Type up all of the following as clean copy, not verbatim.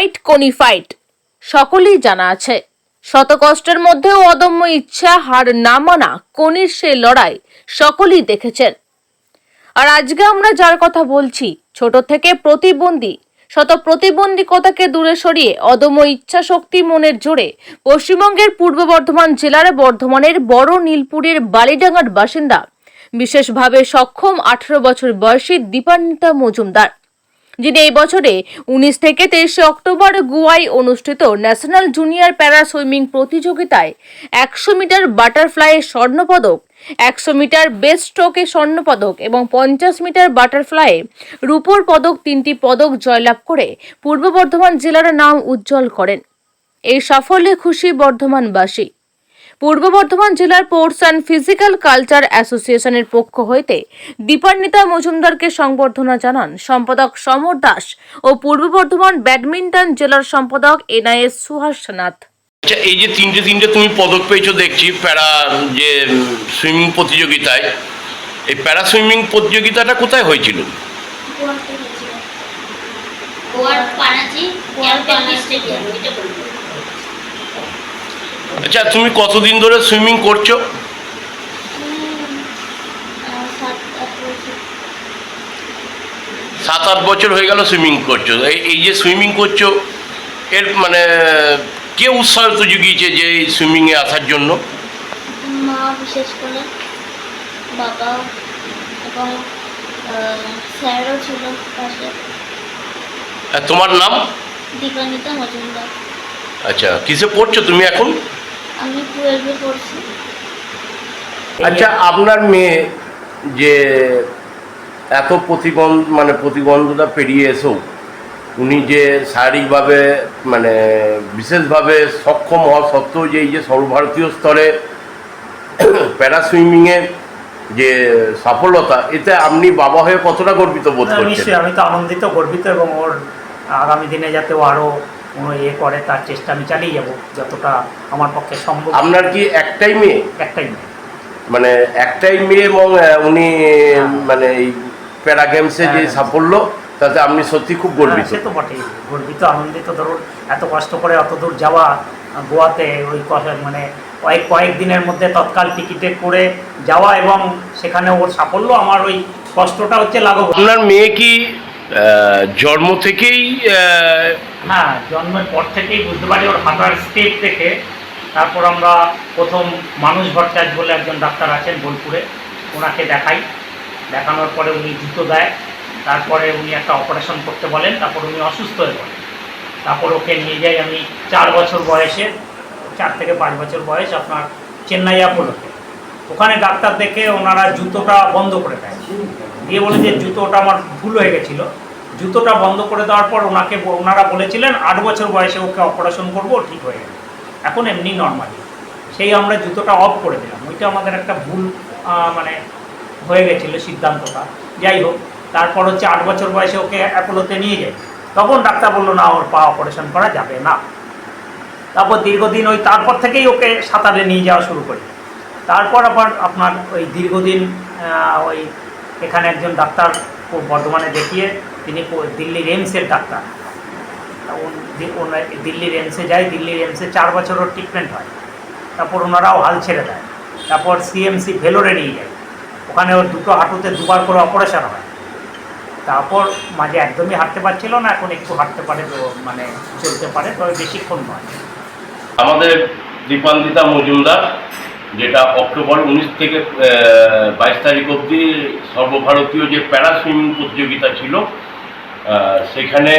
Fight কোনি fight সকলেই জানা আছে। শত কষ্টের মধ্যেও অদম্য ইচ্ছা, হার না মানা কোনির সে লড়াই সকলেই দেখেছেন। আর আজকে আমরা যার কথা বলছি, ছোট থেকে প্রতিবন্ধী, শত প্রতিবন্ধকতাকে দূরে সরিয়ে অদম্য ইচ্ছা শক্তি মনের জোরে পশ্চিমবঙ্গের পূর্ব বর্ধমান জেলার বর্ধমানের বড় নীলপুরের বালিডাঙ্গার বাসিন্দা, বিশেষভাবে সক্ষম 18 বছর বয়সী দীপান্বিতা মজুমদার, যিনি এই বছরে 19 থেকে 23 অক্টোবর গোয়ায় অনুষ্ঠিত ন্যাশনাল জুনিয়র প্যারা সুইমিং প্রতিযোগিতায় 100 মিটার বাটারফ্লাইয়ে স্বর্ণপদক, 100 মিটার বেস্ট স্ট্রোকে স্বর্ণপদক এবং 50 মিটার বাটারফ্লাইয়ে রূপোর পদক, 3টি পদক জয়লাভ করে পূর্ব বর্ধমান জেলার নাম উজ্জ্বল করেন। এই সাফল্যে খুশি বর্ধমানবাসী। পূর্ব বর্ধমান জেলার স্পোর্টস অ্যান্ড ফিজিক্যাল কালচার অ্যাসোসিয়েশনের পক্ষ হইতে দীপান্বিতা মজুমদারকে সংবর্ধনা জানান সম্পাদক সমর দাস ও পূর্ব বর্ধমান ব্যাডমিন্টন জেলার সম্পাদক এনআইএস সুহাসনাথ। আচ্ছা, এই যে তিনটে তুমি পদক পেয়েছো দেখছি প্যারা যে সুইমিং প্রতিযোগিতায়, এই প্যারা সুইমিং প্রতিযোগিতাটা কোথায় হয়েছিল? আচ্ছা, তুমি কতদিন ধরে সুইমিং করছো? 7-8 বছর হয়ে গেল সুইমিং করছো। এই যে সুইমিং করছো, এর মানে কে উৎসাহ জুগিয়েছে যে এই সুইমিংয়ে আসার জন্য? মা, বিশেষ করে বাবা এবং স্যারও ছিল পাশে। তোমার নাম? দীপান্বিতা মজুমদার। আচ্ছা, কিসে পড়ছো তুমি এখন? আমি 12-এ পড়ছি। আচ্ছা, আপনার মেয়ে যে এত প্রতিবন্ধতা পেরিয়ে এসেও উনি যে শারীরিকভাবে বিশেষভাবে সক্ষম হওয়া সত্ত্বেও যে এই যে সর্বভারতীয় স্তরে প্যারা সুইমিংয়ে যে সফলতা, এতে আপনি বাবা হয়ে কতটা গর্বিত বোধ করছেন? নিশ্চয়ই আমি তো আনন্দিত, গর্বিত, এবং ওর আগামী দিনে যাতে ও আরও করে তার চেষ্টা আমি চালিয়ে যাব যতটা আমার পক্ষে সম্ভব। আপনার কি একটাই মেয়ে? একটাই মেয়ে। একটাই মেয়ে, এবং উনি এই প্যারা গেমসে যে সাফল্য, তাতে আপনি সত্যি খুব গর্বিত। সে তো বটেই, গর্বিত, আনন্দিত। ধরুন এত কষ্ট করে অত দূর যাওয়া, গোয়াতে ওই কয়েক দিনের মধ্যে তৎকাল টিকিটে করে যাওয়া এবং সেখানে ওর সাফল্য, আমার ওই কষ্টটা হচ্ছে লাঘব। আপনার মেয়ে কি জন্ম থেকেই? হ্যাঁ, জন্মের পর থেকেই বুঝতে পারি ওর হাঁটার স্টেপ থেকে। তারপর আমরা প্রথম মানুষ ভট্টাচার্য বলে একজন ডাক্তার আছেন বোলপুরে, ওনাকে দেখানোর পরে উনি জুতো দেয়। তারপরে উনি একটা অপারেশন করতে বলেন, তারপর উনি অসুস্থ হয়ে পড়েন। তারপর ওকে নিয়ে যাই আমি 4 বছর বয়সে, 4 থেকে 5 বছর বয়স আপনার চেন্নাই অ্যাপোলোতে। ওখানে ডাক্তার দেখে ওনারা জুতোটা বন্ধ করে দেয়, দিয়ে বলে যে জুতোটা আমার ভুল হয়ে গেছিলো। জুতোটা বন্ধ করে দেওয়ার পর ওনারা বলেছিলেন 8 বছর বয়সে ওকে অপারেশন করবো, ঠিক হয়ে গেল, এখন এমনি নর্মালি। সেই আমরা জুতোটা অফ করে দিলাম, ওইটা আমাদের একটা ভুল হয়ে গেছিলো সিদ্ধান্তটা। যাই হোক, তারপর হচ্ছে 8 বছর বয়সে ওকে অ্যাপোলোতে নিয়ে যাই, তখন ডাক্তার বললো না, ওর পা অপারেশন করা যাবে না। তারপর দীর্ঘদিন তারপর থেকেই ওকে সাঁতারে নিয়ে যাওয়া শুরু করি। তারপর আবার আপনার ওই দীর্ঘদিন এখানে একজন ডাক্তার বর্ধমানে দেখিয়ে, তিনি দিল্লির এইমসের ডাক্তার, দিল্লির এইমসে যায়। দিল্লির এইমসে 4 বছর ওর ট্রিটমেন্ট হয়। তারপর ওনারাও হাল ছেড়ে দেয়। তারপর সিএমসি ভেলোরে নিয়ে যায়, ওখানে ওর দুটো হাঁটুতে 2বার করে অপারেশন হয়। তারপর মাঝে একদমই হাঁটতে পারছিল না, এখন একটু হাঁটতে পারে, চলতে পারে, তবে বেশিক্ষণ নয়। আমাদের দীপান্বিতা মজুমদার, যেটা অক্টোবর 19 থেকে 22 তারিখ অবধি সর্বভারতীয় যে প্যারা সুইমিং প্রতিযোগিতা ছিল, সেখানে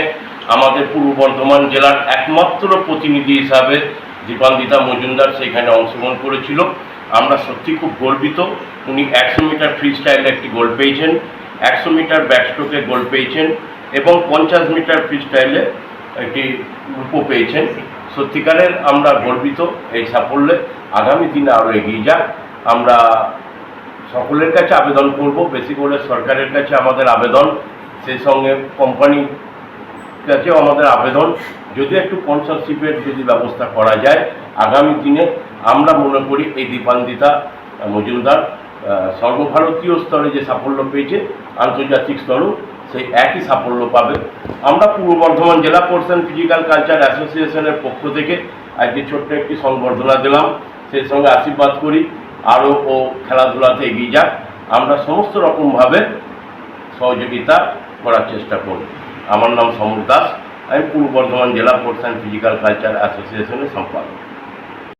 আমাদের পূর্ব বর্ধমান জেলার একমাত্র প্রতিনিধি হিসাবে দীপান্বিতা মজুমদার সেখানে অংশগ্রহণ করেছিল। আমরা সত্যি খুব গর্বিত। উনি 100 মিটার ফ্রি স্টাইলে একটি গোল্ড পেয়েছেন, 100 মিটার ব্যাকস্ট্রোকে গোল্ড পেয়েছেন এবং 50 মিটার ফ্রি স্টাইলে একটি রূপো পেয়েছেন। সত্যিকারের আমরা গর্বিত এই সাফল্যে। আগামী দিনে আরও এগিয়ে যাক। আমরা সকলের কাছে আবেদন করব, বেশি করে সরকারের কাছে আমাদের আবেদন, সেই সঙ্গে কোম্পানির কাছেও আমাদের আবেদন, যদি একটু স্পন্সরশিপের যদি ব্যবস্থা করা যায়, আগামী দিনে আমরা মনে করি এই দীপান্বিতা মজুমদার সর্বভারতীয় স্তরে যে সাফল্য পেয়েছে, আন্তর্জাতিক স্তরেও সেই একই সাফল্য পাবে। আমরা পূর্ব বর্ধমান জেলা স্পোর্টস অ্যান্ড ফিজিক্যাল কালচার অ্যাসোসিয়েশনের পক্ষ থেকে আজকে ছোট্ট একটি সংবর্ধনা দিলাম, সেই সঙ্গে আশীর্বাদ করি আরও ও খেলাধুলাতে এগিয়ে যাক। আমরা সমস্ত রকমভাবে সহযোগিতা করার চেষ্টা করব। আমার নাম সমর দাস, আমি পূর্ব বর্ধমান জেলা স্পোর্টস অ্যান্ড ফিজিক্যাল কালচার অ্যাসোসিয়েশনের সম্পাদক।